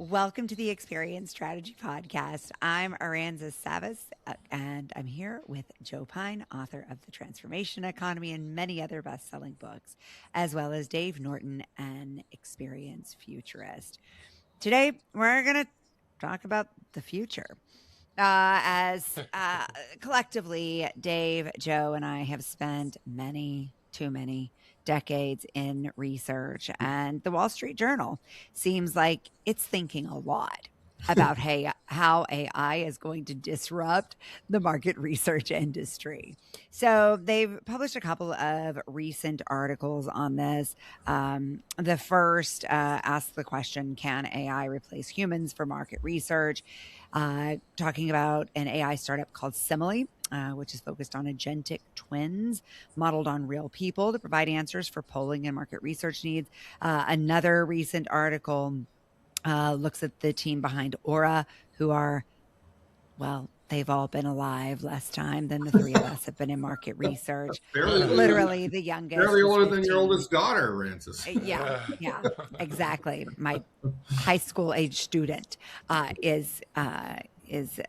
Welcome to the Experience Strategy Podcast. I'm Aranza Savas, and I'm here with Joe Pine, author of The Transformation Economy and many other best-selling books, as well as Dave Norton, an experience futurist. Today, we're going to talk about the future. As collectively, Dave, Joe, and I have spent too many decades in research, and the Wall Street Journal seems like it's thinking a lot about how AI is going to disrupt the market research industry. So they've published a couple of recent articles on this. The first asks the question, can AI replace humans for market research? Talking about an AI startup called Simile, which is focused on agentic twins modeled on real people to provide answers for polling and market research needs. Another recent article looks at the team behind Aura, who are, well, they've all been alive less time than the three of us have been in market research. Literally the youngest. Barely older than your oldest daughter, Rancis. Yeah, exactly. My high school age student is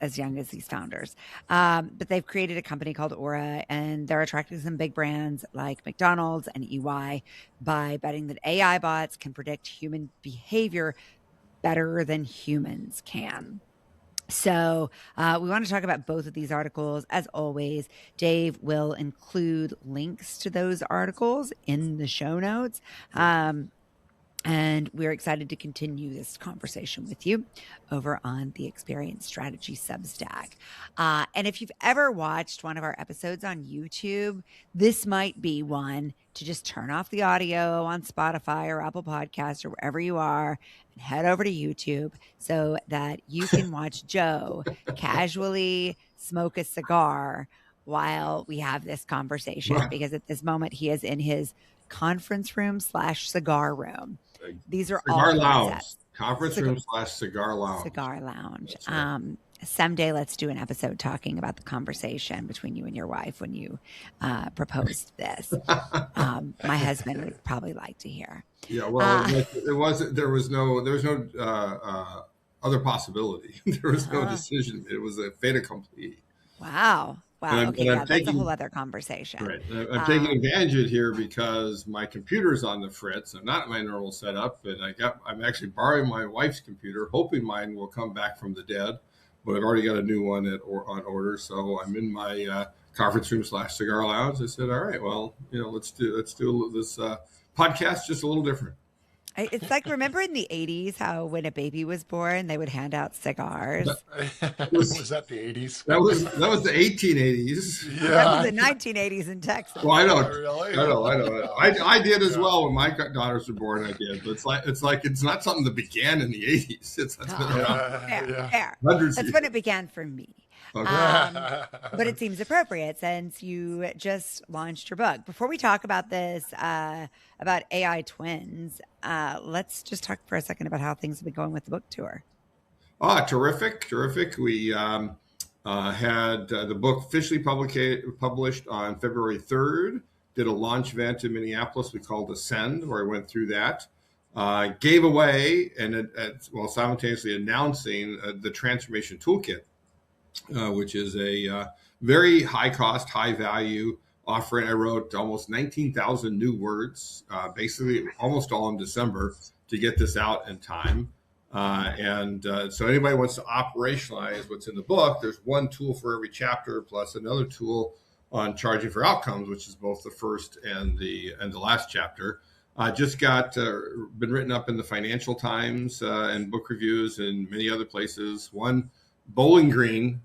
as young as these founders. But they've created a company called Aura, and they're attracting some big brands like McDonald's and EY by betting that AI bots can predict human behavior better than humans can. So we want to talk about both of these articles. As always, Dave will include links to those articles in the show notes. And we're excited to continue this conversation with you over on the Experience Strategy Substack. And if you've ever watched one of our episodes on YouTube, this might be one to just turn off the audio on Spotify or Apple Podcasts or wherever you are and head over to YouTube so that you can watch Joe casually smoke a cigar while we have this conversation. Because at this moment, he is in his conference room / cigar room. These are cigar all lounge. Conference room / cigar lounge. Cigar lounge. Right. Someday let's do an episode talking about the conversation between you and your wife when you proposed this. My husband would probably like to hear. Yeah, well, it wasn't. There was no other possibility. There was no decision. It was a fait accompli. Wow. Okay, that's a whole other conversation. Right. I'm taking advantage of it here because my computer's on the fritz. I'm not in my normal setup, and I'm actually borrowing my wife's computer, hoping mine will come back from the dead. But I've already got a new one on order, so I'm in my conference room / cigar lounge. I said, all right, well, let's do this podcast just a little different. It's like, remember in the 80s how when a baby was born, they would hand out cigars? Was that the 80s? That was the 1880s. Yeah. That was the 1980s in Texas. Well, I know. Really? I know. I did as well when my daughters were born. I did. But it's not something that began in the 80s. That's been around Fair. hundreds. That's when it began for me. Okay. But it seems appropriate since you just launched your book. Before we talk about this, about AI twins, let's just talk for a second about how things have been going with the book tour. Terrific. We had the book officially published on February 3rd. Did a launch event in Minneapolis we called Ascend, where I went through that. Gave away and simultaneously announcing the Transformation Toolkit, which is a very high cost, high value offering. I wrote almost 19,000 new words, basically almost all in December, to get this out in time. So anybody wants to operationalize what's in the book, there's one tool for every chapter, plus another tool on charging for outcomes, which is both the first and the last chapter. Just been written up in the Financial Times and book reviews and many other places. One Bowling Green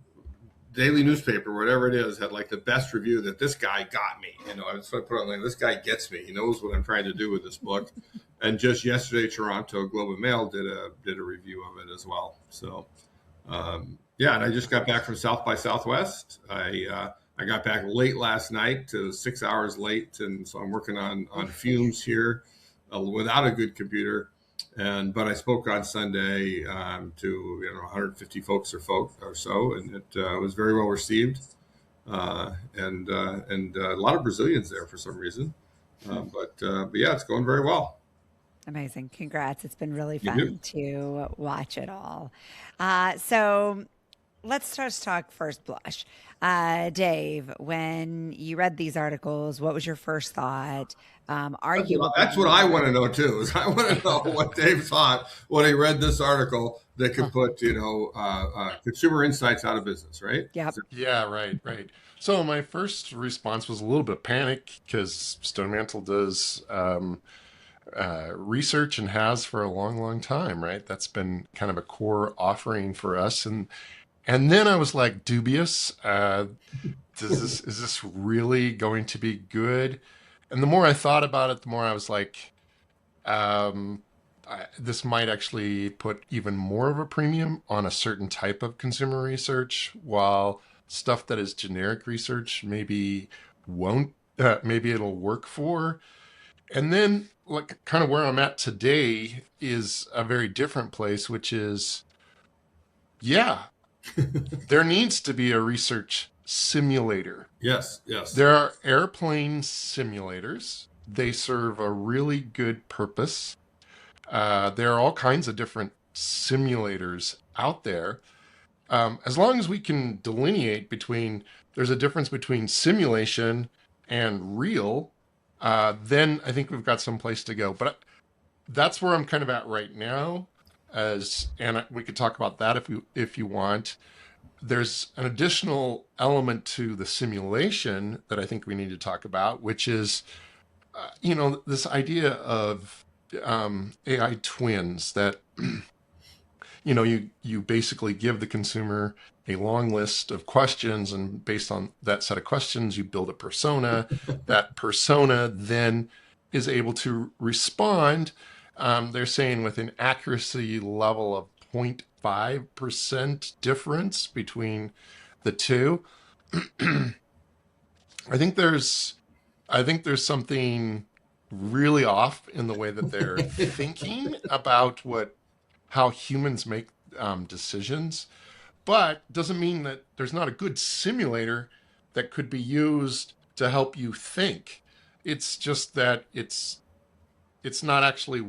daily newspaper, whatever it is, had like the best review that this guy got me. So I put on like, this guy gets me. He knows what I'm trying to do with this book. And just yesterday, Toronto Globe and Mail did a review of it as well. So, and I just got back from South by Southwest. I got back late last night, 6 hours late, and so I'm working on fumes here without a good computer. But I spoke on Sunday to 150 folks or so, and it was very well received, and a lot of Brazilians there for some reason. But yeah, it's going very well. Amazing. Congrats. It's been really You do? fun to watch it all. So let's just talk first blush. Dave, when you read these articles, what was your first thought? That's what I want to know too. Is I want to know what Dave thought when he read this article that could put consumer insights out of business, right? Yep. Yeah, right. So my first response was a little bit of panic because Stone Mantle does research and has for a long time, right? That's been kind of a core offering for us, and then I was like dubious. Is this really going to be good? And the more I thought about it, the more I was like, this might actually put even more of a premium on a certain type of consumer research, while stuff that is generic research maybe won't, maybe it'll work for. And then, like, kind of where I'm at today is a very different place, which is, yeah, there needs to be a research simulator. Yes. There are airplane simulators. They serve a really good purpose. There are all kinds of different simulators out there. As long as we can delineate there's a difference between simulation and real, then I think we've got some place to go. But that's where I'm kind of at right now. And we could talk about that if you want. There's an additional element to the simulation that I think we need to talk about, which is, this idea of AI twins that, you basically give the consumer a long list of questions, and based on that set of questions, you build a persona. That persona then is able to respond. They're saying with an accuracy level of 0.5% difference between the two. I think there's something really off in the way that they're thinking about how humans make decisions, but doesn't mean that there's not a good simulator that could be used to help you think. It's just that it's not actually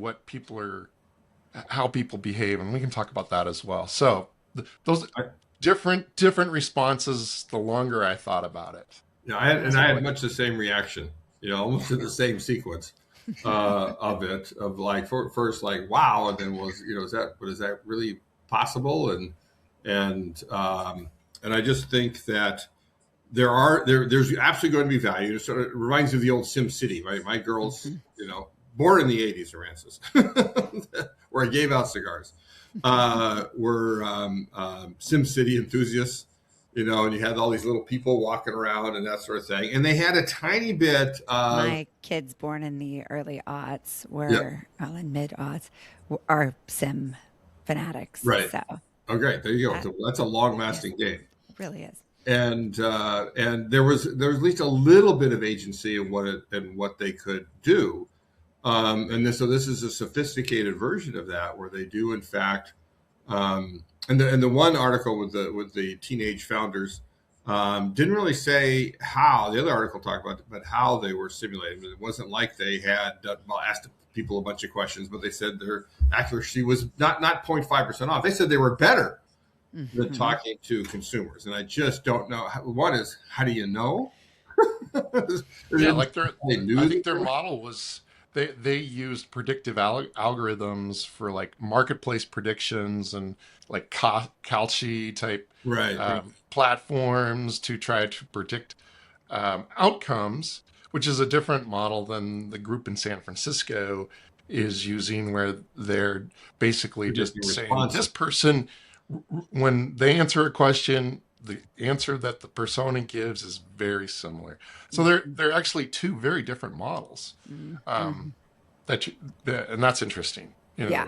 how people behave, and we can talk about that as well. So those different responses the longer I thought about it. Yeah, I had much the same reaction, almost in the same sequence of it, of like first like wow, and then is that really possible? And I just think that there's absolutely going to be value. It sort of reminds me of the old Sim City, right? My girls, born in the 80s, Aransas, where I gave out cigars, were Sim City enthusiasts, and you had all these little people walking around and that sort of thing. And they had a tiny bit of... My kids born in the early aughts in mid aughts, are Sim fanatics. Right. So. Oh, great. There you go. That's a long-lasting game. It really is. And there was at least a little bit of agency in what they could do. So this is a sophisticated version of that, where they do in fact, and the one article with the teenage founders didn't really say how. The other article talked about but how they were simulated. It wasn't like they had asked people a bunch of questions, but they said their accuracy was not 0.5% off. They said they were better than talking to consumers, and I just don't know. One is, how do you know? Yeah, I think their model was they used predictive algorithms for like marketplace predictions and like Kalshi type platforms to try to predict outcomes, which is a different model than the group in San Francisco is using, where they're basically just saying this person, when they answer a question, the answer that the persona gives is very similar. So they're actually two very different models. And that's interesting. Yeah.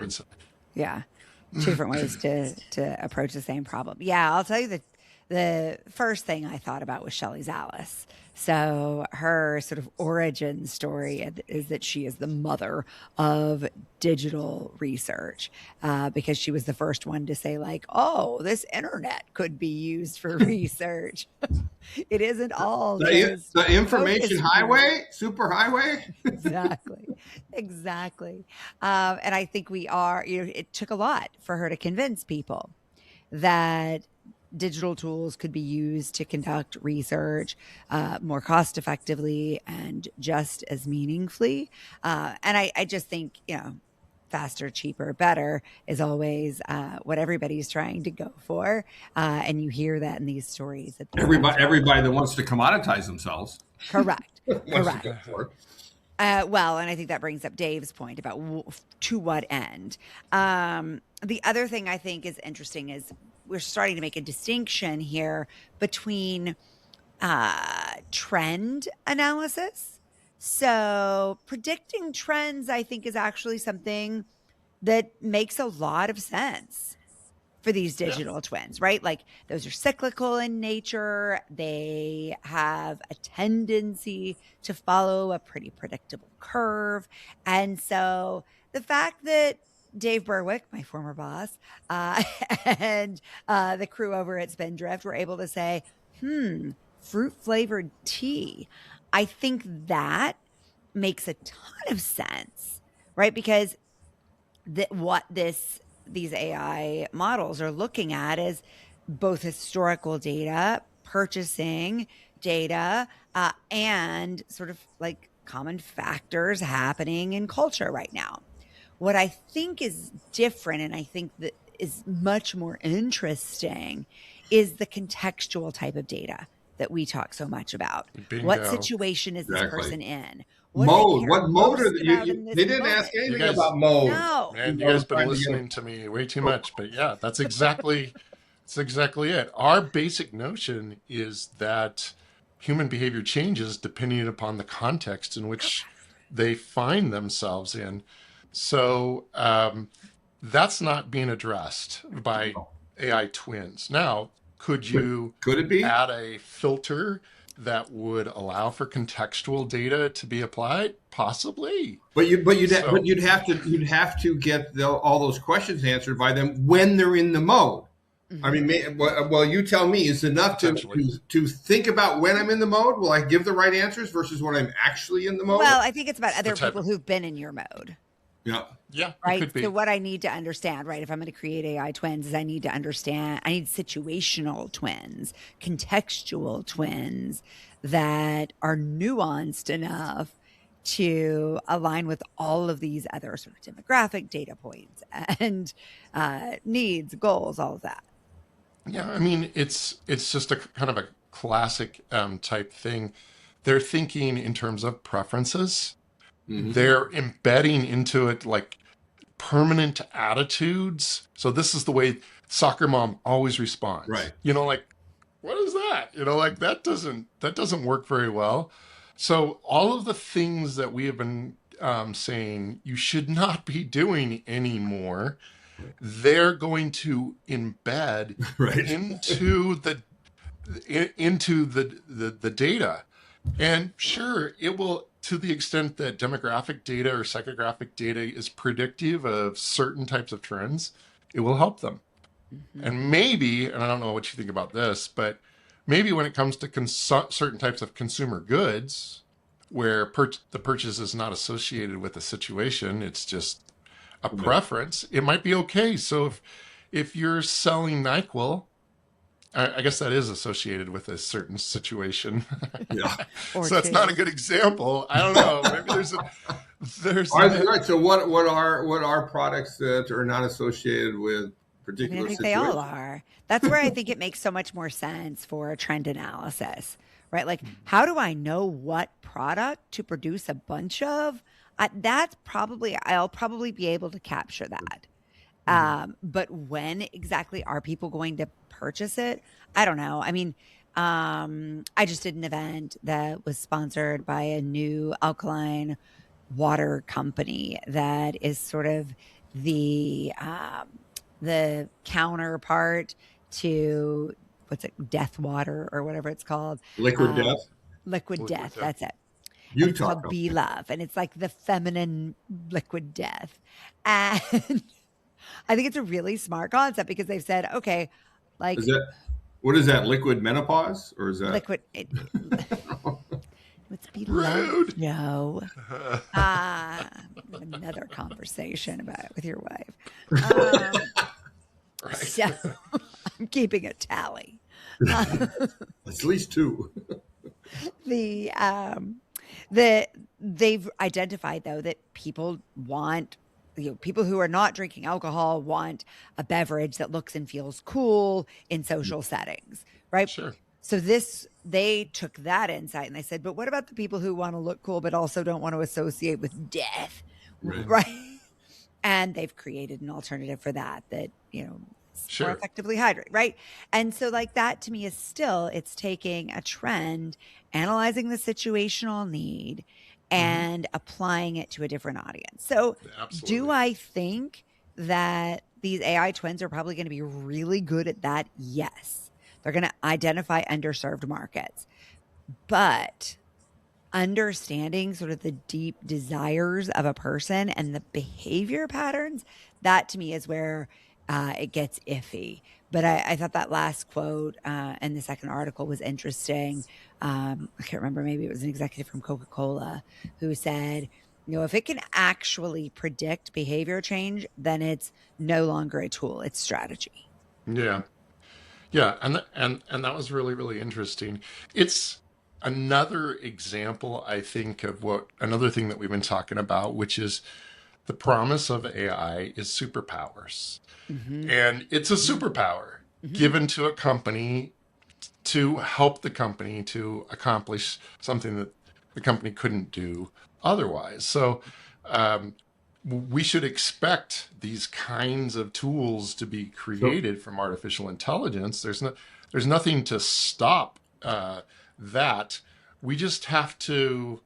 Two different ways to approach the same problem. Yeah, I'll tell you that the first thing I thought about was Shelley Zalis. So her sort of origin story is that she is the mother of digital research, because she was the first one to say like, oh, this internet could be used for research. It isn't all The, just the information focus highway, super highway. exactly, exactly. And I think we are. It took a lot for her to convince people that digital tools could be used to conduct research more cost effectively and just as meaningfully. And I just think, faster, cheaper, better is always what everybody's trying to go for. And you hear that in these stories. Everybody that wants to commoditize themselves Correct. wants to Correct. go for it. Well, and I think that brings up Dave's point about to what end. The other thing I think is interesting is we're starting to make a distinction here between trend analysis. So predicting trends, I think, is actually something that makes a lot of sense for these digital twins, right? Like those are cyclical in nature. They have a tendency to follow a pretty predictable curve. And so the fact that Dave Berwick, my former boss, and the crew over at Spindrift were able to say, fruit flavored tea. I think that makes a ton of sense, right? Because what these AI models are looking at is both historical data, purchasing data, and sort of like common factors happening in culture right now. What I think is different, and I think that is much more interesting, is the contextual type of data that we talk so much about. Bingo. What situation is this Exactly. person in? Mode. What mode are they they didn't ask anything about mode. No. Man, you guys been listening to me way too much, but yeah, that's exactly it. Our basic notion is that human behavior changes depending upon the context in which they find themselves in. So that's not being addressed by AI twins. Now, could it be add a filter that would allow for contextual data to be applied? Possibly. But you'd have to get all those questions answered by them when they're in the mode. Mm-hmm. I mean, well, you tell me, is it enough to think about when I'm in the mode? Will I give the right answers versus when I'm actually in the mode? Well, I think it's about other people who've been in your mode. Yeah. Right. So what I need to understand, right, if I'm going to create AI twins, is I need situational twins, contextual twins that are nuanced enough to align with all of these other sort of demographic data points and needs, goals, all of that. Yeah, I mean, it's just a kind of a classic type thing. They're thinking in terms of preferences. Mm-hmm. They're embedding into it like permanent attitudes. So this is the way soccer mom always responds. Right. Like, what is that? Like that doesn't work very well. So all of the things that we have been saying you should not be doing anymore, they're going to embed into the data. And sure, it will, to the extent that demographic data or psychographic data is predictive of certain types of trends, it will help them. Mm-hmm. And maybe, and I don't know what you think about this, but maybe when it comes to certain types of consumer goods, where the purchase is not associated with a situation, it's just a preference, it might be okay. So if you're selling NyQuil, I guess that is associated with a certain situation. Yeah. So that's not a good example. I don't know. Maybe there's. Right. So what are products that are not associated with particular? I think they all are. That's where I think it makes so much more sense for a trend analysis, right? Like, how do I know what product to produce a bunch of? I'll probably be able to capture that. But when exactly are people going to purchase it? I don't know. I mean, I just did an event that was sponsored by a new alkaline water company that is sort of the counterpart to Death Water or whatever it's called. Liquid Death. Liquid Death. That's it. It's called Be Love, and it's like the feminine Liquid Death. And I think it's a really smart concept because they've said, okay, like, What is that? Liquid menopause, or is that liquid. Let's be Rude. no. Another conversation about it with your wife. Right. So I'm keeping a tally. at least two? the they've identified though that people want, people who are not drinking alcohol want a beverage that looks and feels cool in social settings, right? Sure. So they took that insight and they said, but what about the people who want to look cool but also don't want to associate with death, Right. right? And they've created an alternative for that more Sure. effectively hydrate, right? And so like that to me is still, it's taking a trend, analyzing the situational need and applying it to a different audience. So Absolutely. do I think that these AI twins are probably going to be really good at that? Yes. They're going to identify underserved markets. But understanding sort of the deep desires of a person and the behavior patterns, that to me is where it gets iffy. But I thought that last quote in the second article was interesting. I can't remember, maybe it was an executive from Coca-Cola who said, if it can actually predict behavior change, then it's no longer a tool, it's strategy. Yeah. Yeah, and that was really, really interesting. It's another example, I think, of another thing that we've been talking about, which is the promise of AI is superpowers. Mm-hmm. And it's a superpower given to a company to help the company to accomplish something that the company couldn't do otherwise. So we should expect these kinds of tools to be created from artificial intelligence. There's nothing to stop that. We just have to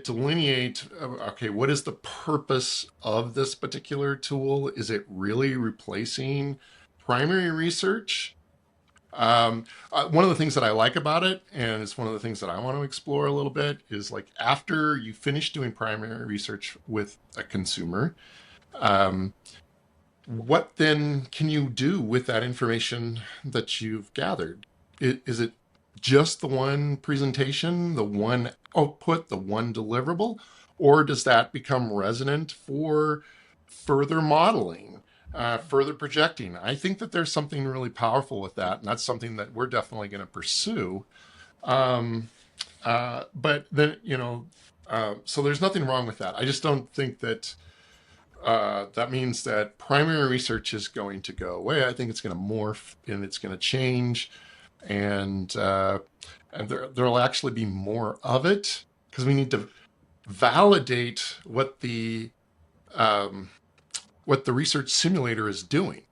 delineate, okay, what is the purpose of this particular tool? Is it really replacing primary research? One of the things that I like about it, and it's one of the things that I want to explore a little bit, is like after you finish doing primary research with a consumer, what then can you do with that information that you've gathered? Is it just the one presentation, the one output, the one deliverable, or does that become resonant for further modeling? Further projecting. I think that there's something really powerful with that, and that's something that we're definitely going to pursue. But then, so there's nothing wrong with that. I just don't think that that means that primary research is going to go away. I think it's going to morph and it's going to change, and there'll actually be more of it because we need to validate what the research simulator is doing.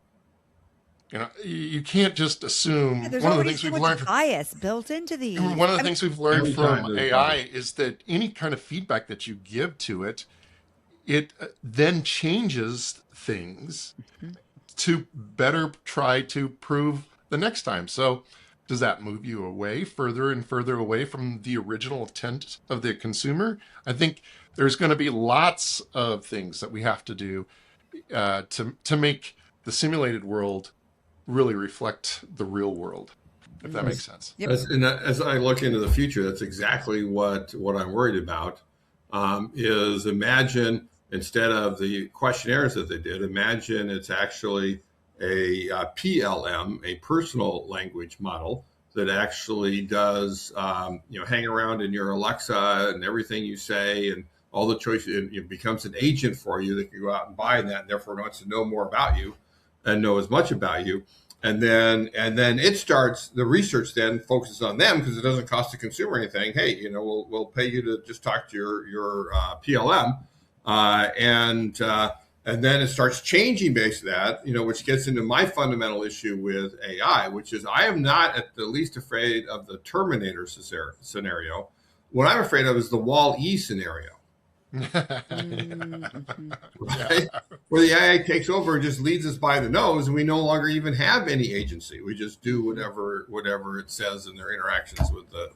You can't just assume. There's One of the already things so we've much learned bias built into these. One of the things we've learned Every time from there's AI bias. is that any kind of feedback that you give to it, it then changes things to better try to prove the next time. So does that move you away, further and further away from the original intent of the consumer? I think there's going to be lots of things that we have to do to make the simulated world really reflect the real world, if that makes sense. Yep. As I look into the future, that's exactly what I'm worried about. Is imagine instead of the questionnaires that they did, imagine it's actually a PLM, a personal language model that actually does, hang around in your Alexa and everything you say and all the choices. It becomes an agent for you that can go out and buy that, and therefore wants to know more about you and know as much about you. And then it starts, the research then focuses on them because it doesn't cost the consumer anything. Hey, we'll pay you to just talk to your PLM. And then it starts changing based on that, which gets into my fundamental issue with AI, which is I am not at the least afraid of the Terminator scenario. What I'm afraid of is the Wall-E scenario. Right? Where the AI takes over and just leads us by the nose, and we no longer even have any agency. We just do whatever it says in their interactions with the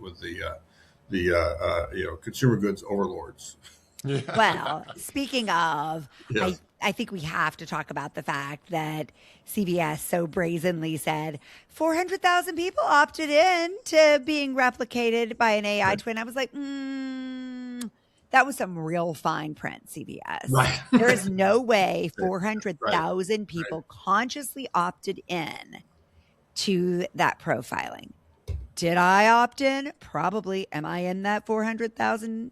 consumer goods overlords. Well, speaking of, Yes. I think we have to talk about the fact that CVS so brazenly said 400,000 people opted in to being replicated by an AI twin. I was like, that was some real fine print, CVS. Right. There is no way Right. 400,000 people consciously opted in to that profiling. Did I opt in? Probably. Am I in that 400,000?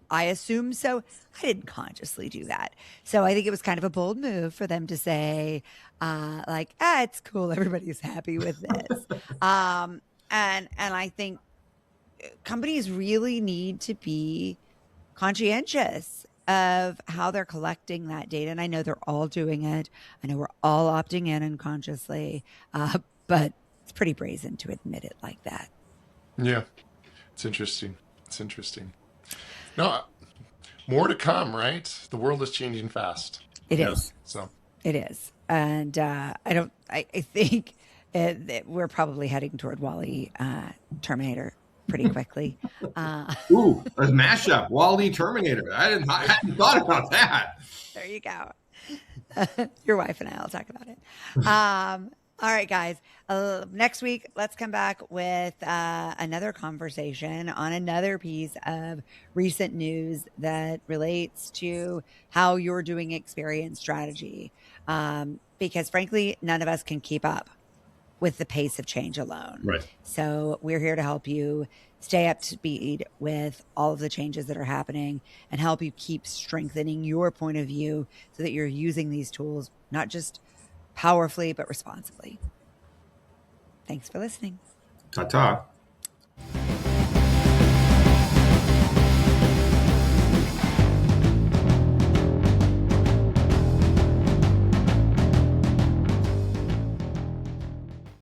I assume so. I didn't consciously do that. So I think it was kind of a bold move for them to say, it's cool. Everybody's happy with this. And I think companies really need to be conscientious of how they're collecting that data. And I know they're all doing it. I know we're all opting in unconsciously, but it's pretty brazen to admit it like that. Yeah, it's interesting. It's interesting. No, more to come, right? The world is changing fast. It Yes. is. So It is. And I think that we're probably heading toward Wall-E Terminator pretty quickly. Ooh, a mashup, Wall-E Terminator. I hadn't thought about that. There you go. Your wife and I will talk about it. All right, guys. Next week, let's come back with another conversation on another piece of recent news that relates to how you're doing experience strategy. Because frankly, none of us can keep up with the pace of change alone. Right. So we're here to help you stay up to speed with all of the changes that are happening and help you keep strengthening your point of view so that you're using these tools, not just powerfully, but responsibly. Thanks for listening. Ta-ta.